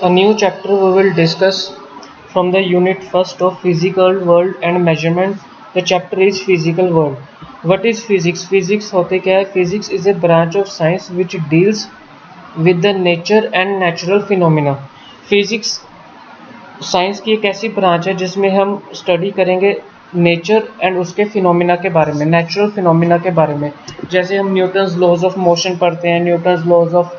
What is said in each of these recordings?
A new chapter we will discuss from the unit first of physical world and measurement. The chapter is physical world. What is physics? Physics होते क्या है? Physics is a branch of science which deals with the nature and natural phenomena. Physics science की एक ऐसी branch है जिसमें हम study करेंगे नेचर एंड उसके फिनोमिना के बारे में, नेचुरल फिनोमिना के बारे में। जैसे हम न्यूटन्स लॉज ऑफ मोशन पढ़ते हैं, न्यूटन्स लॉज ऑफ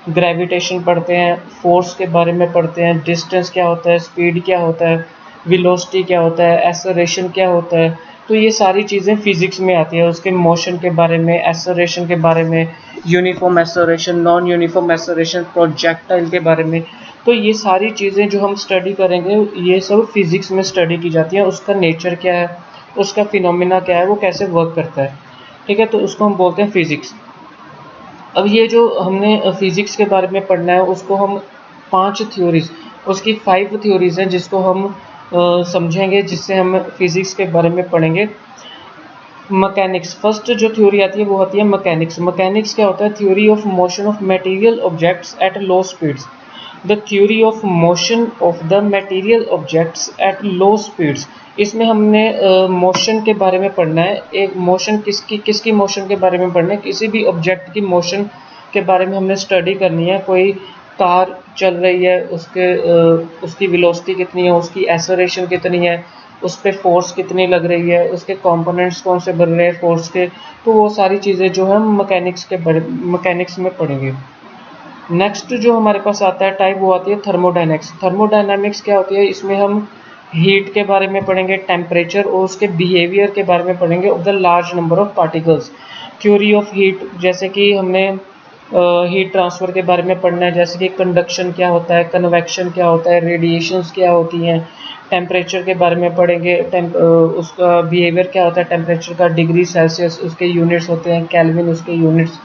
ग्रेविटेशन पढ़ते हैं, फोर्स के बारे में पढ़ते हैं, डिस्टेंस क्या होता है, स्पीड क्या होता है, वेलोसिटी क्या होता है, एक्सेलरेशन क्या होता है। तो ये सारी चीज़ें फिजिक्स में आती है। उसके मोशन के बारे में, एक्सेलरेशन के बारे में, uniform acceleration, non uniform acceleration, projectile के बारे में। तो ये सारी चीज़ें जो हम स्टडी करेंगे ये सब फिजिक्स में स्टडी की जाती है। उसका नेचर क्या है, उसका फिनोमिना क्या है, वो कैसे वर्क करता है, ठीक है। तो उसको हम बोलते हैं फिजिक्स। अब ये जो हमने फिजिक्स के बारे में पढ़ना है उसको हम 5 थ्योरीज, उसकी 5 थ्योरीज हैं जिसको हम समझेंगे, जिससे हम फिजिक्स के बारे में पढ़ेंगे। मैकेनिक्स, फर्स्ट जो थ्योरी आती है वो आती है मैकेनिक्स। मैकेनिक्स क्या होता है? Theory of motion of material objects at low speeds. The theory of motion of the material objects at low speeds. इसमें हमने मोशन के बारे में पढ़ना है। एक मोशन किसकी मोशन के बारे में पढ़ना है? किसी भी ऑब्जेक्ट की मोशन के बारे में हमने स्टडी करनी है। कोई कार चल रही है, उसकी वेलोसिटी कितनी है, उसकी एक्सेलरेशन कितनी है, उस पर फोर्स कितनी लग रही है, उसके कंपोनेंट्स कौन से बन रहे हैं फोर्स के। तो वो सारी चीज़ें जो हम मैकेनिक्स में पढ़ेंगे। नेक्स्ट जो हमारे पास आता है टाइप, वो आती है थर्मोडायनेमिक्स। थर्मोडायनेमिक्स क्या होती है? इसमें हम हीट के बारे में पढ़ेंगे, टेम्परेचर और उसके बिहेवियर के बारे में पढ़ेंगे of the large number of particles. Theory of heat, जैसे कि हमने हीट ट्रांसफ़र के बारे में पढ़ना है, जैसे कि कंडक्शन क्या होता है, कन्वेक्शन क्या होता है, रेडिएशंस क्या होती हैं। टेम्परेचर के बारे में पढ़ेंगे, उसका बिहेवियर क्या होता है टेम्परेचर का, डिग्री सेल्सियस उसके यूनिट्स होते हैं, केल्विन उसके यूनिट्स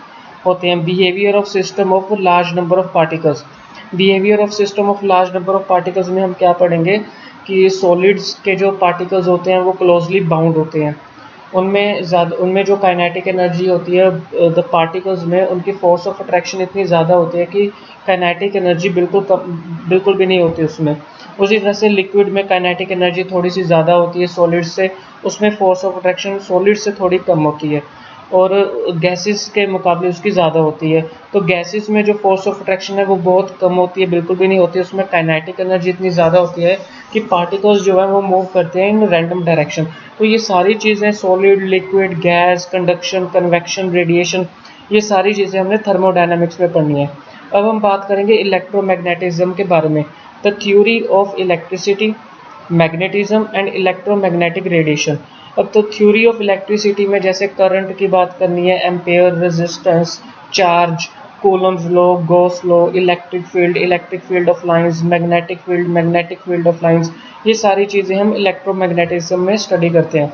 होते हैं। Behaviour of system of large number of particles. Behaviour of system of large number of particles में हम क्या पढ़ेंगे कि सॉलिड्स के जो पार्टिकल्स होते हैं वो क्लोजली बाउंड होते हैं। उनमें जो काइनेटिक एनर्जी होती है द पार्टिकल्स में, उनकी फोर्स ऑफ अट्रैक्शन इतनी ज़्यादा होती है कि काइनेटिक एनर्जी बिल्कुल भी नहीं होती उसमें। उसी तरह से लिक्विड में काइनेटिक एनर्जी थोड़ी सी ज़्यादा होती है सॉलिड से, उसमें फोर्स ऑफ अट्रैक्शन सॉलिड से थोड़ी कम होती है, और गैसेस के मुकाबले उसकी ज़्यादा होती है। तो गैसेस में जो फोर्स ऑफ अट्रैक्शन है वो बहुत कम होती है, बिल्कुल भी नहीं होती है। उसमें काइनेटिक एनर्जी इतनी ज़्यादा होती है कि पार्टिकल्स जो है वो मूव करते हैं इन रैंडम डायरेक्शन। तो ये सारी चीज़ें solid, liquid, gas, conduction, convection, radiation, ये सारी चीज़ें हमने थर्मोडायनामिक्स में पढ़नी है। अब हम बात करेंगे इलेक्ट्रोमैग्नेटिज्म के बारे में। The theory of electricity, magnetism and electromagnetic radiation. अब तो थ्योरी ऑफ इलेक्ट्रिसिटी में जैसे करंट की बात करनी है, ampere, resistance, charge, Coulomb's law, Gauss law, electric field of lines, magnetic field of lines, ये सारी चीज़ें हम इलेक्ट्रोमैग्नेटिज्म में स्टडी करते हैं।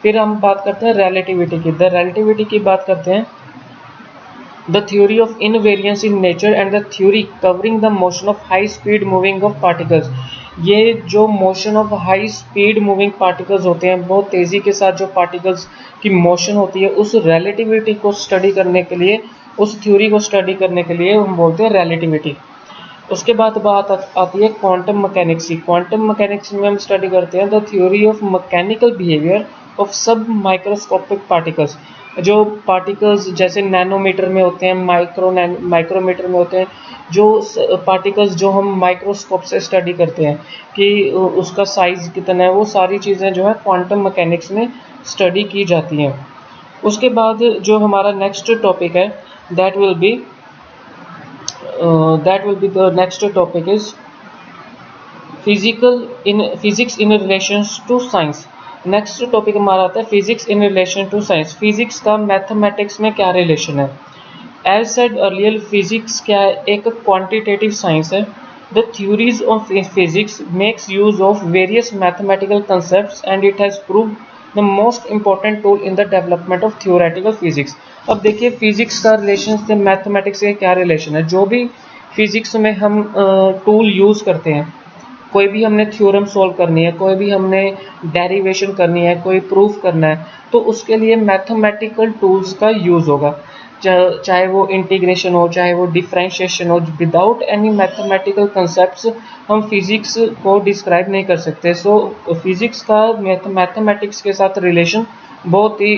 फिर हम बात करते हैं रिलेटिविटी की। द रिलेटिविटी की बात करते हैं, the theory of invariance in nature and the theory covering the motion of high speed moving of particles. ये जो motion of high speed moving particles होते हैं, बहुत तेज़ी के साथ जो पार्टिकल्स की मोशन होती है, उस रिलेटिविटी को स्टडी करने के लिए, उस थ्योरी को स्टडी करने के लिए हम बोलते हैं रिलेटिविटी। उसके बाद बात आती है क्वांटम मैकेनिक्स की। क्वांटम मैकेनिक्स में हम स्टडी करते हैं the theory of mechanical behaviour of सब माइक्रोस्कोपिक पार्टिकल्स। जो पार्टिकल्स जैसे नैनोमीटर में होते हैं, माइक्रोमीटर में होते हैं, जो पार्टिकल्स जो हम माइक्रोस्कोप से स्टडी करते हैं कि उसका साइज़ कितना है, वो सारी चीज़ें जो है क्वांटम मैकेनिक्स में स्टडी की जाती हैं। उसके बाद जो हमारा नेक्स्ट टॉपिक है, that will be the next topic is physics in relation to science. Next topic हमारा आता है physics in relation to science. Physics का मैथमेटिक्स में क्या रिलेशन है? एज सेड अर्लियर, फिजिक्स क्या है? एक क्वांटिटेटिव साइंस है। The theories of physics makes use of various mathematical concepts and it has proved the most important tool in the development of theoretical physics. अब देखिए physics का relation से mathematics से क्या रिलेशन है। जो भी फिजिक्स में हम टूल यूज़ करते हैं, कोई भी हमने थ्योरम सॉल्व करनी है, कोई भी हमने डेरिवेशन करनी है, कोई प्रूफ करना है, तो उसके लिए मैथमेटिकल टूल्स का यूज़ होगा। चाहे वो इंटीग्रेशन हो, चाहे वो डिफरेंशिएशन हो, विदाउट एनी मैथमेटिकल कंसेप्ट्स हम फिजिक्स को डिस्क्राइब नहीं कर सकते। सो फिजिक्स का मैथमेटिक्स के साथ रिलेशन बहुत ही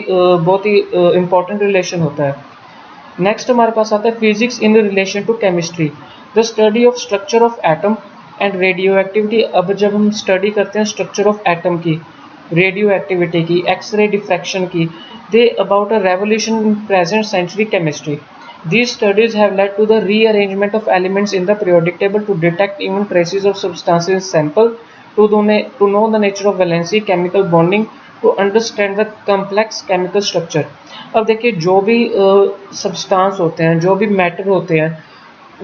इम्पोर्टेंट रिलेशन होता है। नेक्स्ट हमारे पास आता है physics in relation to chemistry, the study of structure of atom and radio activity. अब जब हम स्टडी करते हैं स्ट्रक्चर ऑफ एटम की, रेडियो एक्टिविटी की, एक्सरे डिफ्रैक्शन की, they about a revolution in present century chemistry. These studies have led to the rearrangement of elements in the periodic table to detect even traces of substances in sample, to know the nature of valency, chemical bonding, to understand the complex chemical structure। अब देखिए जो भी substance होते हैं, जो भी matter होते हैं,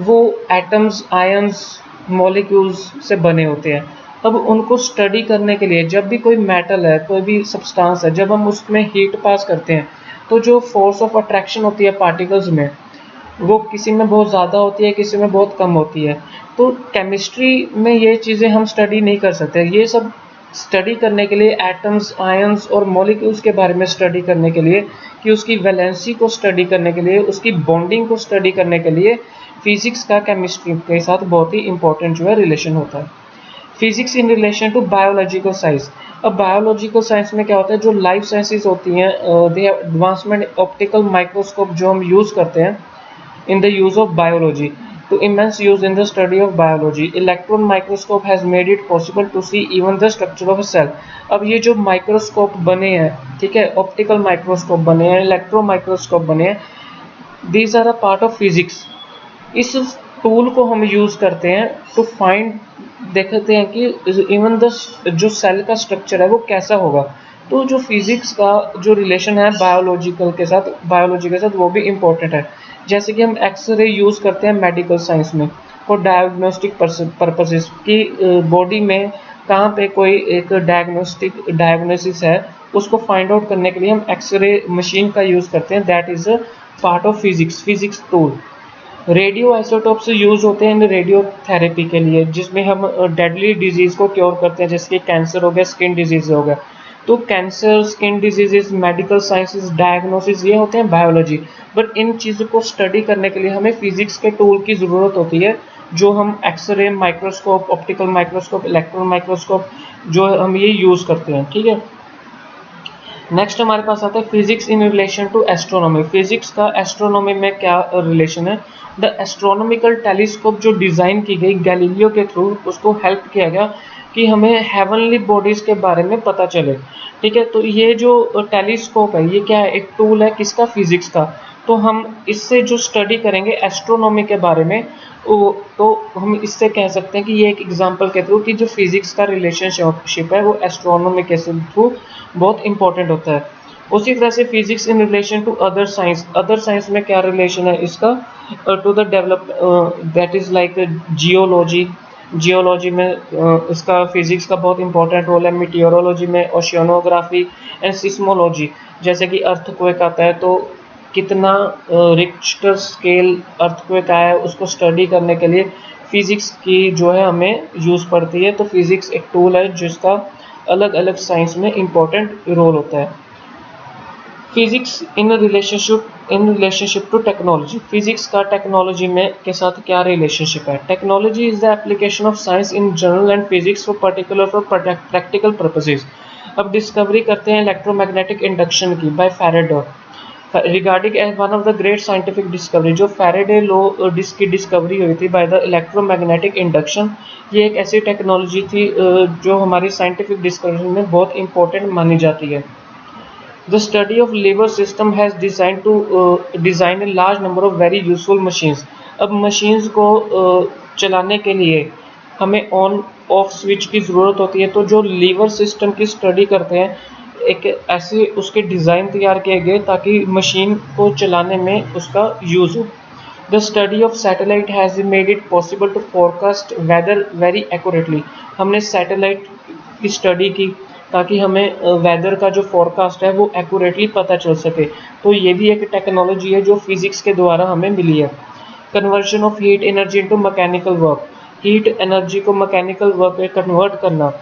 वो एटम्स, आयंस, मॉलिक्यूल्स से बने होते हैं। अब उनको स्टडी करने के लिए जब भी कोई मेटल है, कोई भी सब्सटेंस है, जब हम उसमें हीट पास करते हैं तो जो फोर्स ऑफ अट्रैक्शन होती है पार्टिकल्स में, वो किसी में बहुत ज़्यादा होती है, किसी में बहुत कम होती है। तो केमिस्ट्री में ये चीज़ें हम स्टडी नहीं कर सकते। ये सब स्टडी करने के लिए एटम्स, आयंस और मॉलिक्यूल्स के बारे में स्टडी करने के लिए, कि उसकी वैलेंसी को स्टडी करने के लिए, उसकी बॉन्डिंग को स्टडी करने के लिए फिजिक्स का केमिस्ट्री के साथ बहुत ही इंपॉर्टेंट जो है रिलेशन होता है। Physics in relation to biological science. अब बायोलॉजिकल साइंस में क्या होता है, जो लाइफ साइंसेज होती हैं, दे एडवांसमेंट ऑप्टिकल माइक्रोस्कोप जो हम यूज़ करते हैं in the use of biology, to immense use in the study of biology, electron microscope has made it possible to see even the structure of a cell। अब ये जो microscope बने हैं, ठीक है, ऑप्टिकल माइक्रोस्कोप बने हैं, इलेक्ट्रो माइक्रोस्कोप बने हैं, these are a part of physics। इस टूल को हम यूज़ करते हैं टू फाइंड, देखते हैं कि इवन द जो सेल का स्ट्रक्चर है वो कैसा होगा। तो जो फिजिक्स का जो रिलेशन है बायोलॉजी के साथ वो भी इम्पोर्टेंट है। जैसे कि हम एक्सरे यूज़ करते हैं मेडिकल साइंस में फॉर डायग्नोस्टिक पर्पसेस, की बॉडी में कहाँ पे कोई एक डायग्नोसिस है, उसको फाइंड आउट करने के लिए हम एक्सरे मशीन का यूज़ करते हैं। That is a part of physics tool. Radio isotopes use होते हैं इन रेडियो थेरेपी के लिए, जिसमें हम डेडली डिजीज़ को क्योर करते हैं, जैसे कि कैंसर हो गया, स्किन डिजीज़ हो गया। तो cancer, skin diseases, medical sciences, diagnosis, ये होते हैं बायोलॉजी। बट इन चीज़ों को स्टडी करने के लिए हमें फिजिक्स के टूल की ज़रूरत होती है, जो हम X ray microscope, optical microscope, electron microscope जो हम ये यूज़ करते हैं, ठीक है। नेक्स्ट हमारे पास आता है physics in relation to astronomy. Physics का एस्ट्रोनॉमी में क्या रिलेशन है। द एस्ट्रोनॉमिकल टेलीस्कोप जो डिज़ाइन की गई गैलीलियो के थ्रू, उसको हेल्प किया गया कि हमें हेवनली बॉडीज़ के बारे में पता चले, ठीक है। तो ये जो टेलीस्कोप है, ये क्या है, एक टूल है किसका, फिजिक्स का। तो हम इससे जो स्टडी करेंगे एस्ट्रोनॉमी के बारे में, तो हम इससे कह सकते हैं कि ये एक एग्जांपल के थ्रू कि जो फिजिक्स का रिलेशनशिप है वो एस्ट्रोनॉमी के थ्रू बहुत इंपॉर्टेंट होता है। उसी तरह से physics in relation to other science में क्या रिलेशन है इसका, to the develop, that is like geology में इसका फिजिक्स का बहुत इंपॉर्टेंट रोल है। मीटियोरोलॉजी में ओशियनोग्राफी एंड सिस्मोलॉजी, जैसे कि अर्थक्वेक आता है तो कितना रिक्टर स्केल अर्थक्वेक आया है, उसको स्टडी करने के लिए फिजिक्स की जो है हमें यूज़ पड़ती है। तो फिजिक्स एक टूल है जिसका अलग अलग साइंस में इम्पोर्टेंट रोल होता है। Physics in relationship to technology. Physics का टेक्नोलॉजी में के साथ क्या रिलेशनशिप है। Technology is the application of science in general and physics for practical purposes. अब डिस्कवरी करते हैं इलेक्ट्रोमैग्नेटिक इंडक्शन की by Faraday, regarding as one of the great scientific discovery. जो फैराडे लॉ की डिस्कवरी हुई थी बाय द इलेक्ट्रोमैग्नेटिक इंडक्शन, ये एक ऐसी टेक्नोलॉजी थी जो हमारी साइंटिफिक डिस्कवरी में बहुत इंपॉर्टेंट मानी जाती है। The study of lever system has designed design a large number of very useful machines। अब मशीन्स को चलाने के लिए हमें ऑन ऑफ स्विच की ज़रूरत होती है। तो जो लीवर सिस्टम की स्टडी करते हैं, एक ऐसे उसके डिज़ाइन तैयार किए गए ताकि मशीन को चलाने में उसका यूज़ हो। The study of satellite has made it possible to forecast weather very accurately। हमने सैटेलाइट की स्टडी की ताकि हमें वेदर का जो फोरकास्ट है वो एक्यूरेटली पता चल सके। तो ये भी एक टेक्नोलॉजी है जो फिजिक्स के द्वारा हमें मिली है। Conversion of heat energy into mechanical work. Heat energy को मैकेनिकल वर्क में कन्वर्ट करना,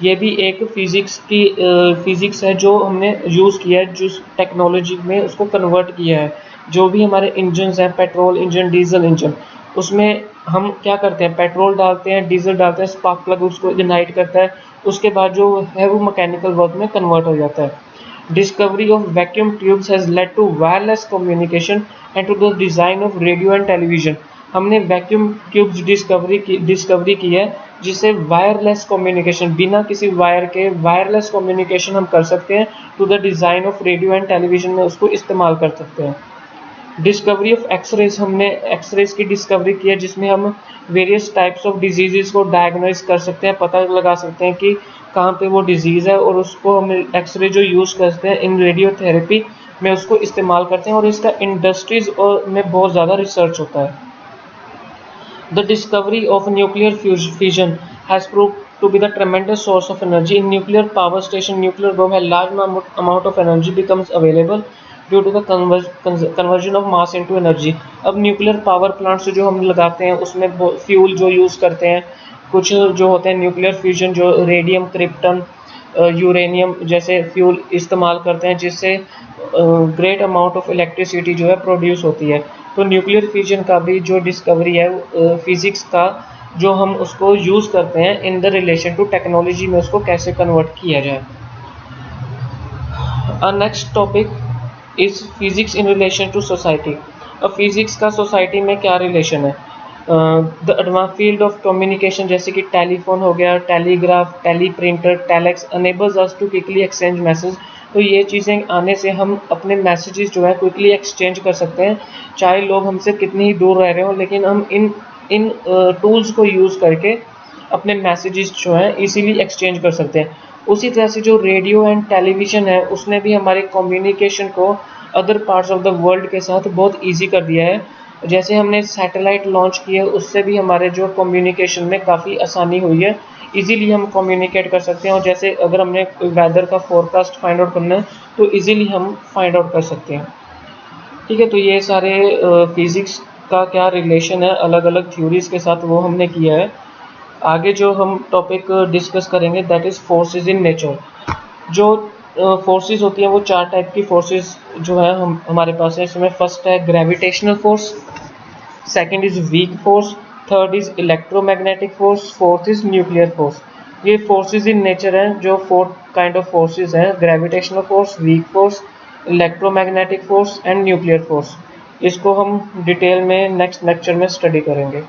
ये भी एक फिजिक्स है जो हमने यूज़ किया है, जिस टेक्नोलॉजी में उसको कन्वर्ट किया है। जो भी हमारे इंजन हैं, पेट्रोल इंजन, डीजल इंजन, उसमें हम क्या करते हैं, पेट्रोल डालते हैं, डीजल डालते हैं, स्पार्क प्लग उसको इग्नाइट करता है, उसके बाद जो है वो मैकेनिकल वर्क में कन्वर्ट हो जाता है। Discovery of vacuum tubes has led to wireless communication and to the design of radio and television. हमने वैक्यूम ट्यूब्स डिस्कवरी की है जिससे वायरलेस कम्युनिकेशन, बिना किसी वायर के वायरलेस कम्युनिकेशन हम कर सकते हैं, to the design of radio and television में उसको इस्तेमाल कर सकते हैं। डिस्कवरी ऑफ एक्सरेज, हमने एक्सरेज की डिस्कवरी की है जिसमें हम वेरियस टाइप्स ऑफ डिजीजेस को डायग्नोज कर सकते हैं, पता लगा सकते हैं कि कहाँ पे वो डिजीज़ है, और उसको हम एक्सरे जो यूज़ करते हैं इन रेडियोथेरेपी में उसको इस्तेमाल करते हैं, और इसका इंडस्ट्रीज और में बहुत ज़्यादा रिसर्च होता है। The discovery of nuclear fission has proved to be the tremendous source of energy. In nuclear power station, nuclear bomb, a large amount of energy becomes available due to the conversion of mass into energy. अब nuclear power plants जो हम लगाते हैं उसमें fuel जो use करते हैं, कुछ जो होते हैं न्यूक्लियर फ्यूजन जो रेडियम, क्रिप्टन, यूरेनियम जैसे फ्यूल इस्तेमाल करते हैं, जिससे ग्रेट अमाउंट ऑफ इलेक्ट्रिसिटी जो है प्रोड्यूस होती है। तो न्यूक्लियर फ्यूजन का भी जो डिस्कवरी है फिजिक्स का, जो हम उसको यूज़ करते हैं in the relation to technology में उसको कैसे कन्वर्ट किया जाए। Next topic is physics in relation to society. अब फिजिक्स का सोसाइटी में क्या रिलेशन है। The advance field of communication जैसे कि टेलीफोन हो गया, telegraph, teleprinter, telex enables us to quickly exchange message. तो ये चीज़ें आने से हम अपने मैसेजेस जो है क्विकली एक्सचेंज कर सकते हैं, चाहे लोग हमसे कितनी ही दूर रह रहे हो, लेकिन हम इन टूल्स को यूज़ करके अपने मैसेजेस जो हैं इजीली एक्सचेंज कर सकते हैं। उसी तरह से जो रेडियो एंड टेलीविज़न है उसने भी हमारे कम्युनिकेशन को other parts of the world के साथ बहुत ईजी कर दिया है। जैसे हमने सैटेलाइट लॉन्च किए, उससे भी हमारे जो कम्युनिकेशन में काफ़ी आसानी हुई है, इजीली हम कम्युनिकेट कर सकते हैं। और जैसे अगर हमने वेदर का फोरकास्ट फाइंड आउट करना है तो इजीली हम फाइंड आउट कर सकते हैं। ठीक है, तो ये सारे फिज़िक्स का क्या रिलेशन है अलग अलग थ्योरीज़ के साथ वो हमने किया है। आगे जो हम टॉपिक डिस्कस करेंगे that is forces in nature. जो फोर्सेस होती हैं वो चार टाइप की फोर्सेस जो है हमारे पास है। इसमें फर्स्ट है gravitational force, second is weak force, third is electromagnetic force, fourth is nuclear force. ये फोर्सेस इन नेचर हैं जो फोर काइंड ऑफ फोर्सेस हैं, gravitational force, weak force, electromagnetic force and nuclear force. इसको हम detail में next lecture में study करेंगे।